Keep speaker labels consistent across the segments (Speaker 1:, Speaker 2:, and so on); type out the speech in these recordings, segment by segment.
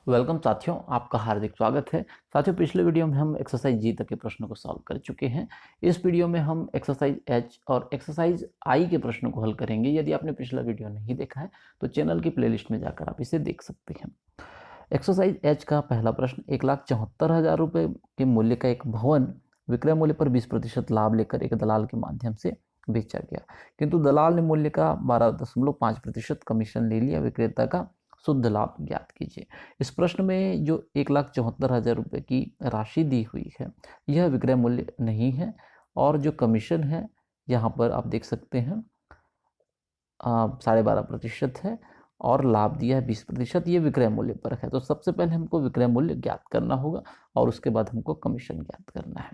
Speaker 1: Welcome साथियों, आपका हार्दिक स्वागत है। साथियों, पिछले वीडियो में हम एक्सरसाइज जी तक के प्रश्नों को सॉल्व कर चुके हैं। इस वीडियो में हम एक्सरसाइज एच और एक्सरसाइज आई के प्रश्नों को हल करेंगे। यदि आपने पिछला वीडियो नहीं देखा है तो चैनल की प्लेलिस्ट में जाकर आप इसे देख सकते हैं। एक्सरसाइज एच का पहला प्रश्न, 1,74,000 रुपये के मूल्य का एक भवन विक्रय मूल्य पर 20% लाभ लेकर एक दलाल के माध्यम से बेचा गया, किंतु दलाल ने मूल्य का 12.5% कमीशन ले लिया। विक्रेता का शुद्ध लाभ ज्ञात कीजिए। इस प्रश्न में जो 1,74,000 रुपये की राशि दी हुई है यह विक्रय मूल्य नहीं है, और जो कमीशन है यहाँ पर आप देख सकते हैं 12.5% है, और लाभ दिया है 20%। ये विक्रय मूल्य पर है, तो सबसे पहले हमको विक्रय मूल्य ज्ञात करना होगा और उसके बाद हमको कमीशन ज्ञात करना है।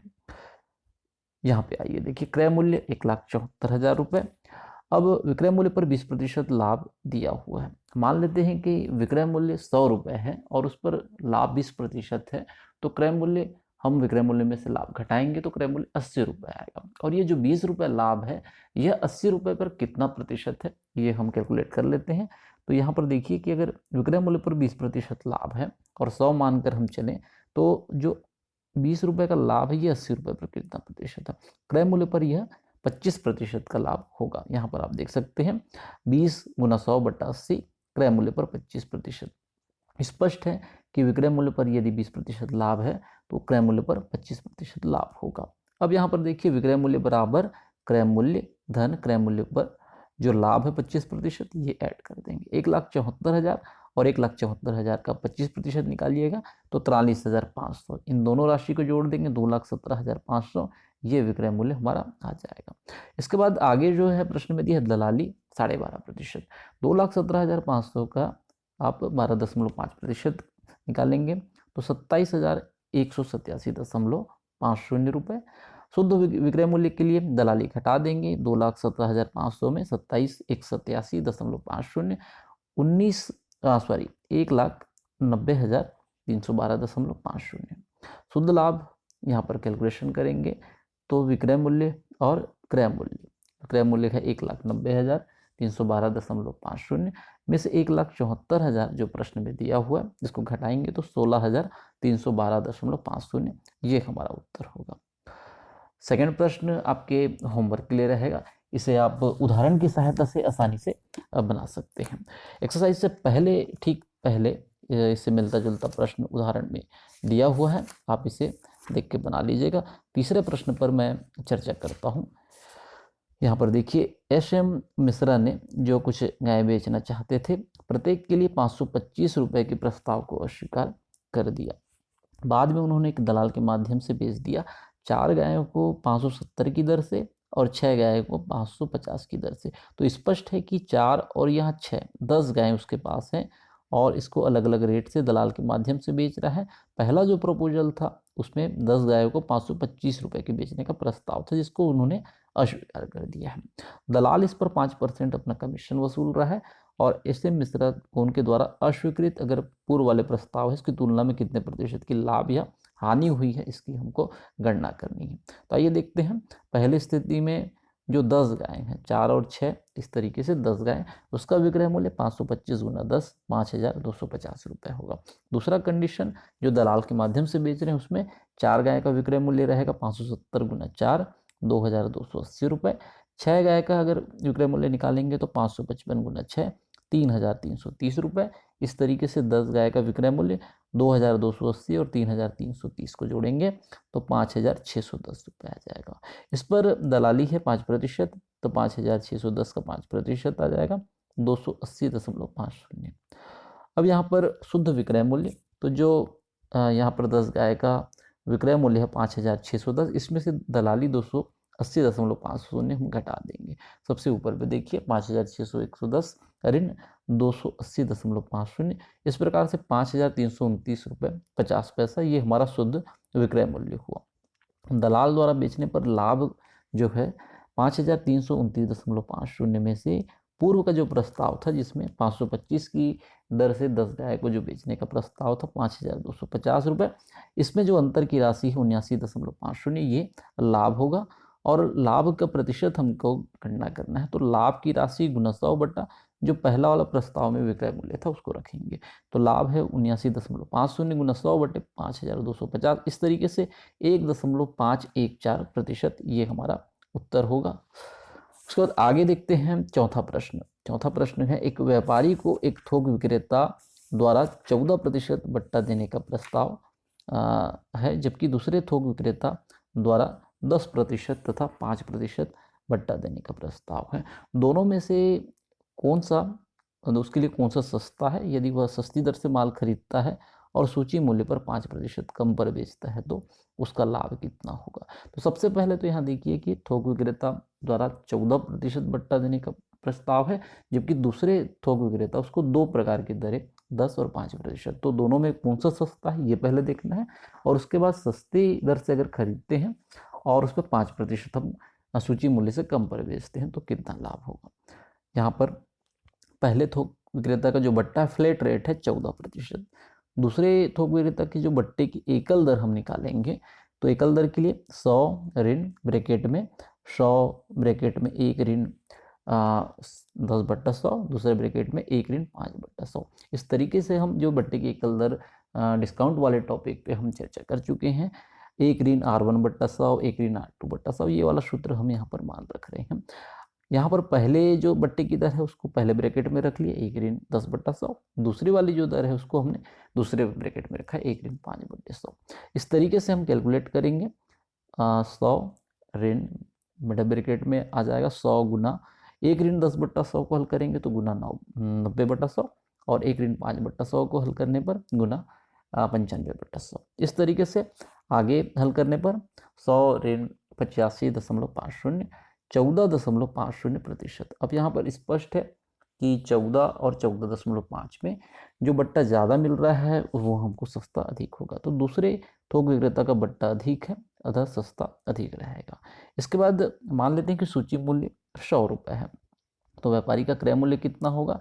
Speaker 1: यहाँ पे आइए, देखिए क्रय मूल्य 1,74,000 रुपये। अब विक्रय मूल्य पर 20% लाभ दिया हुआ है। मान लेते हैं कि विक्रय मूल्य 100 रुपये है और उस पर लाभ 20% है, तो क्रय मूल्य हम विक्रय मूल्य में से लाभ घटाएंगे तो क्रय मूल्य 80 रुपये आएगा। और ये जो 20 रुपये लाभ है यह 80 रुपये पर कितना प्रतिशत है ये हम कैलकुलेट कर लेते हैं। तो यहाँ पर देखिए कि अगर विक्रय मूल्य पर 20% लाभ है और 100 मानकर हम चलें तो जो 20 रुपये का लाभ है ये 80 रुपये पर कितना प्रतिशत है। क्रय मूल्य पर यह 25% का लाभ होगा। यहाँ पर आप देख सकते हैं 20 गुना 100/80, क्रय मूल्य पर 25%। स्पष्ट है कि विक्रय मूल्य पर यदि 20% लाभ है तो क्रय मूल्य पर 25% लाभ होगा। अब यहाँ पर देखिए विक्रय मूल्य बराबर क्रय मूल्य धन क्रय मूल्य पर जो लाभ है 25%, ये ऐड कर देंगे। 1,74,000 और 1,74,000 का 25% निकालिएगा तो 43,500। इन दोनों राशि को जोड़ देंगे 2,17,500। ये विक्रय मूल्य हमारा आ जाएगा। इसके बाद आगे जो है प्रश्न में दिया है दलाली 12.5%। 2,17,500 का आप 12.5% निकालेंगे तो 27,187.50 रुपये। शुद्ध विक्रय मूल्य के लिए दलाली घटा देंगे। 2,17,500 में 27,187.50 1,90,312.50। शुद्ध लाभ यहाँ पर कैलकुलेशन करेंगे तो विक्रय मूल्य और क्रय मूल्य है 1,90,312.50 में से 1,74,000 जो प्रश्न में दिया हुआ है इसको घटाएंगे तो 16,312.50 ये हमारा उत्तर होगा। सेकंड प्रश्न आपके होमवर्क के लिए रहेगा, इसे आप उदाहरण की सहायता से आसानी से बना सकते हैं। एक्सरसाइज से ठीक पहले इससे मिलता जुलता प्रश्न उदाहरण में दिया हुआ है, आप इसे देख के बना लीजिएगा। तीसरे प्रश्न पर मैं चर्चा करता हूँ। यहाँ पर देखिए SM मिश्रा ने जो कुछ गाय बेचना चाहते थे प्रत्येक के लिए 525 रुपये के प्रस्ताव को अस्वीकार कर दिया। बाद में उन्होंने एक दलाल के माध्यम से बेच दिया। 4 गायों को 570 की दर से और 6 गायों को 550 की दर से। तो स्पष्ट है कि 4 और यहाँ 6 10 गायें उसके पास हैं और इसको अलग अलग रेट से दलाल के माध्यम से बेच रहा है। पहला जो प्रपोजल था उसमें 10 गायों को 525 रुपये के बेचने का प्रस्ताव था जिसको उन्होंने अस्वीकार कर दिया है। दलाल इस पर 5% अपना कमीशन वसूल रहा है और SM मिश्रा को उनके द्वारा अस्वीकृत अगर पूर्व वाले प्रस्ताव है इसकी तुलना में कितने प्रतिशत की लाभ या हानि हुई है इसकी हमको गणना करनी है। तो आइए देखते हैं। पहली स्थिति में जो 10 गायें हैं 4 और 6 इस तरीके से 10 गायें, उसका विक्रय मूल्य 525 गुना 10 5,250 रुपये होगा। दूसरा कंडीशन जो दलाल के माध्यम से बेच रहे हैं उसमें 4 गाय का विक्रय मूल्य रहेगा 570 गुना 4 2,280 रुपये। 6 गाय का अगर विक्रय मूल्य निकालेंगे तो 555 गुना 6 3,330 रुपये। इस तरीके से 10 गाय का विक्रय मूल्य 2,280 और 3,330 को जोड़ेंगे तो 5,610 रुपये आ जाएगा। इस पर दलाली है 5%, तो 5,610 का 5% आ जाएगा 280.50। अब यहाँ पर शुद्ध विक्रय मूल्य, तो जो यहाँ पर 10 गाय का विक्रय मूल्य है 5,610, इसमें से दलाली 280.50 हम घटा देंगे। सबसे ऊपर पे देखिए 5,610 ऋण 280.50। इस प्रकार से 5,329 रुपये 50 पैसा ये हमारा शुद्ध विक्रय मूल्य हुआ। दलाल द्वारा बेचने पर लाभ जो है 5,329.50 में से पूर्व का जो प्रस्ताव था जिसमें 525 की दर से 10 गाय को जो बेचने का प्रस्ताव था 5,250 रुपये, इसमें जो अंतर की राशि है 79.50 ये लाभ होगा। और लाभ का प्रतिशत हमको गणना करना है, तो लाभ की राशि गुना 100 जो पहला वाला प्रस्ताव में विक्रय मूल्य था उसको रखेंगे। तो लाभ है 79.50 गुना 100/5250। इस तरीके से 1.514% ये हमारा उत्तर होगा। उसके बाद आगे देखते हैं चौथा प्रश्न। चौथा प्रश्न है, एक व्यापारी को एक थोक विक्रेता द्वारा 14% बट्टा देने का प्रस्ताव है, जबकि दूसरे थोक विक्रेता द्वारा 10% तथा 5% बट्टा देने का प्रस्ताव है। दोनों में से कौन सा उसके लिए कौन सा सस्ता है? यदि वह सस्ती दर से माल खरीदता है और सूची मूल्य पर 5% कम पर बेचता है तो उसका लाभ कितना होगा? तो सबसे पहले तो यहाँ देखिए कि थोक विक्रेता द्वारा 14% बट्टा देने का प्रस्ताव है, जबकि दूसरे थोक विक्रेता उसको 2 प्रकार की दरें 10 और 5%। तो दोनों में कौन सा सस्ता है ये पहले देखना है, और उसके बाद सस्ती दर से अगर खरीदते हैं और उस पर 5% हम सूची मूल्य से कम पर बेचते हैं तो कितना लाभ होगा। यहाँ पर पहले थोक विक्रेता का जो बट्टा फ्लैट रेट है 14%। दूसरे थोक विक्रेता की जो बट्टे की एकल दर हम निकालेंगे, तो एकल दर के लिए 100 ऋण ब्रैकेट में 100 ब्रैकेट में 1 ऋण 10/100, दूसरे ब्रैकेट में 1 ऋण 5/100। इस तरीके से हम जो बट्टे की एकल दर डिस्काउंट वाले टॉपिक पे हम चर्चा कर चुके हैं। 1 ऋण R1/100, 1 ऋण R2/100, ये वाला सूत्र हम यहाँ पर मान रख रहे हैं। यहाँ पर पहले जो बट्टे की दर है उसको पहले ब्रैकेट में रख लिया 1 ऋण 10/100, दूसरी वाली जो दर है उसको हमने दूसरे ब्रैकेट में रखा 1 ऋण 5/100। इस तरीके से हम कैलकुलेट करेंगे। 100 ऋण बड़े ब्रैकेट में आ जाएगा 100 गुना 1 ऋण 10/100 को हल करेंगे तो गुना 90/100, और 1 ऋण 5/100 को हल करने पर गुना 95/100। इस तरीके से आगे हल करने पर 100 ऋण 85.50 14.50%। अब यहाँ पर स्पष्ट है कि 14 और 14.5 में जो बट्टा ज़्यादा मिल रहा है वो हमको सस्ता अधिक होगा। तो दूसरे थोक विक्रेता का बट्टा अधिक है अतः सस्ता अधिक रहेगा। इसके बाद मान लेते हैं कि सूची मूल्य 100 रुपये है, तो व्यापारी का क्रय मूल्य कितना होगा?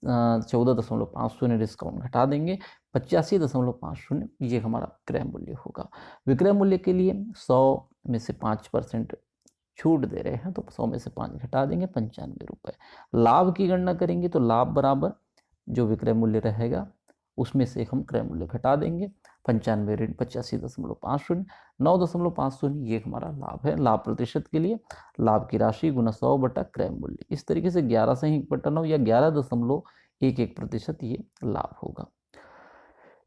Speaker 1: 14.50 डिस्काउंट घटा देंगे 85.50, ये हमारा क्रय मूल्य होगा। विक्रय मूल्य के लिए 100 में से 5% छूट दे रहे हैं तो 100 में से 5 घटा देंगे 95 रुपये। लाभ की गणना करेंगे तो लाभ बराबर जो विक्रय मूल्य रहेगा उसमें से हम क्रय मूल्य घटा देंगे 95 ऋण 85.50, 9.50, ये हमारा लाभ है। लाभ प्रतिशत के लिए लाभ की राशि गुना 100 बटा क्रय मूल्य। इस तरीके से 11 से 1/9 या 11.11% ये लाभ होगा।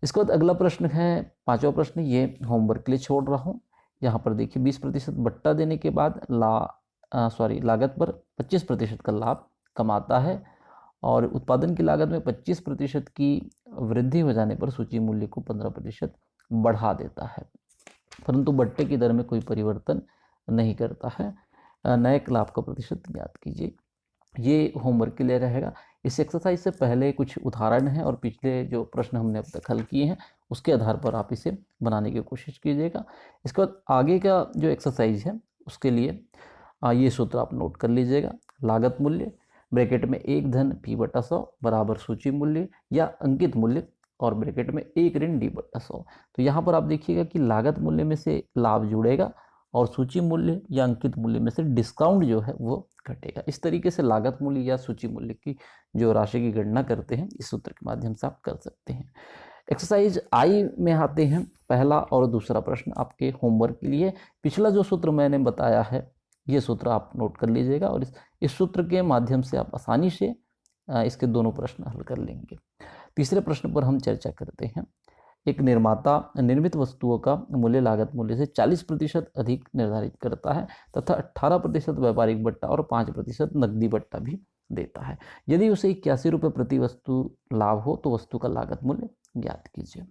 Speaker 1: इसके बाद अगला प्रश्न है 5वां प्रश्न, ये होमवर्क के लिए छोड़ रहा हूँ। यहाँ पर देखिए 20% बट्टा देने के बाद लागत पर 25% का लाभ कमाता है, और उत्पादन की लागत में 25% की वृद्धि हो जाने पर सूची मूल्य को 15% बढ़ा देता है, परंतु बट्टे की दर में कोई परिवर्तन नहीं करता है। नए लाभ का प्रतिशत ज्ञात कीजिए। ये होमवर्क के लिए रहेगा। इस एक्सरसाइज से पहले कुछ उदाहरण हैं और पिछले जो प्रश्न हमने अब तक हल किए हैं उसके आधार पर आप इसे बनाने की कोशिश कीजिएगा। इसके बाद आगे का जो एक्सरसाइज है उसके लिए ये सूत्र आप नोट कर लीजिएगा। लागत मूल्य ब्रैकेट में 1 धन P/100 बराबर सूची मूल्य या अंकित मूल्य और ब्रैकेट में 1 ऋण D/100। तो यहाँ पर आप देखिएगा कि लागत मूल्य में से लाभ जुड़ेगा और सूची मूल्य या अंकित मूल्य में से डिस्काउंट जो है वो घटेगा। इस तरीके से लागत मूल्य या सूची मूल्य की जो राशि की गणना करते हैं इस सूत्र के माध्यम से आप कर सकते हैं। एक्सरसाइज आई में आते हैं पहला और दूसरा प्रश्न आपके होमवर्क के लिए। पिछला जो सूत्र मैंने बताया है ये सूत्र आप नोट कर लीजिएगा और इस सूत्र के माध्यम से आप आसानी से इसके दोनों प्रश्न हल कर लेंगे। तीसरे प्रश्न पर हम चर्चा करते हैं। एक निर्माता निर्मित वस्तुओं का मूल्य लागत मूल्य से 40% अधिक निर्धारित करता है तथा 18% व्यापारिक बट्टा और 5% नकदी बट्टा भी देता है। यदि उसे 81 रुपये प्रति वस्तु लाभ हो तो वस्तु का लागत मूल्य ज्ञात कीजिए।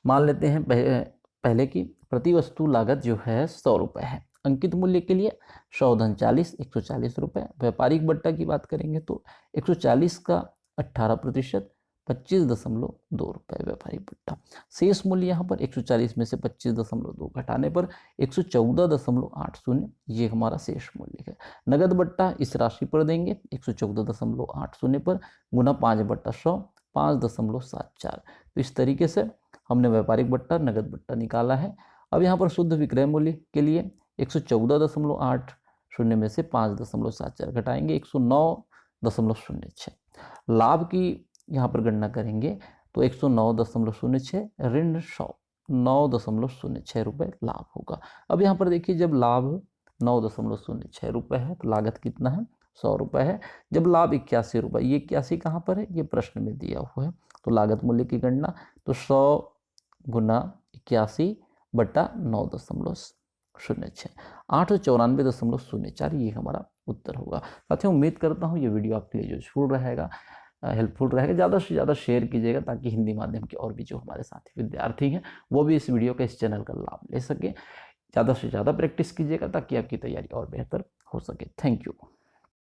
Speaker 1: मान लेते हैं पहले की प्रति वस्तु लागत जो है 100 रुपये है। अंकित मूल्य के लिए 100 धन 40 140 रुपये। व्यापारिक बट्टा की बात करेंगे तो 140 का 18% 25.2 रुपये व्यापारिक बट्टा। शेष मूल्य यहाँ पर 140 में से 25.2 घटाने पर 114.80, ये हमारा शेष मूल्य है। नगद बट्टा इस राशि पर देंगे 114.80 पर गुना 5/100 5.74। तो इस तरीके से हमने व्यापारिक बट्टा नगद बट्टा निकाला है। अब यहाँ पर शुद्ध विक्रय मूल्य के लिए 114.80 में से 5.74 घटाएंगे 109 109.06। लाभ की यहाँ पर गणना करेंगे तो 109.06 ऋण 9.06 रुपये लाभ होगा। अब यहाँ पर देखिए, जब लाभ 9.06 रुपये है तो लागत कितना है, 100 रुपये है। जब लाभ 81 रुपये, ये 81 कहाँ पर है, ये प्रश्न में दिया हुआ है। तो लागत मूल्य की गणना तो 100 गुना 81 बटा 9.06, 894.04, ये हमारा उत्तर होगा। साथियों, उम्मीद करता हूँ ये वीडियो आपके लिए यूजफुल रहेगा, हेल्पफुल रहेगा। ज़्यादा से ज़्यादा शेयर कीजिएगा ताकि हिंदी माध्यम के और भी जो हमारे साथी विद्यार्थी हैं वो भी इस वीडियो का, इस चैनल का लाभ ले सके। ज़्यादा से ज़्यादा प्रैक्टिस कीजिएगा ताकि आपकी तैयारी और बेहतर हो सके। Thank you.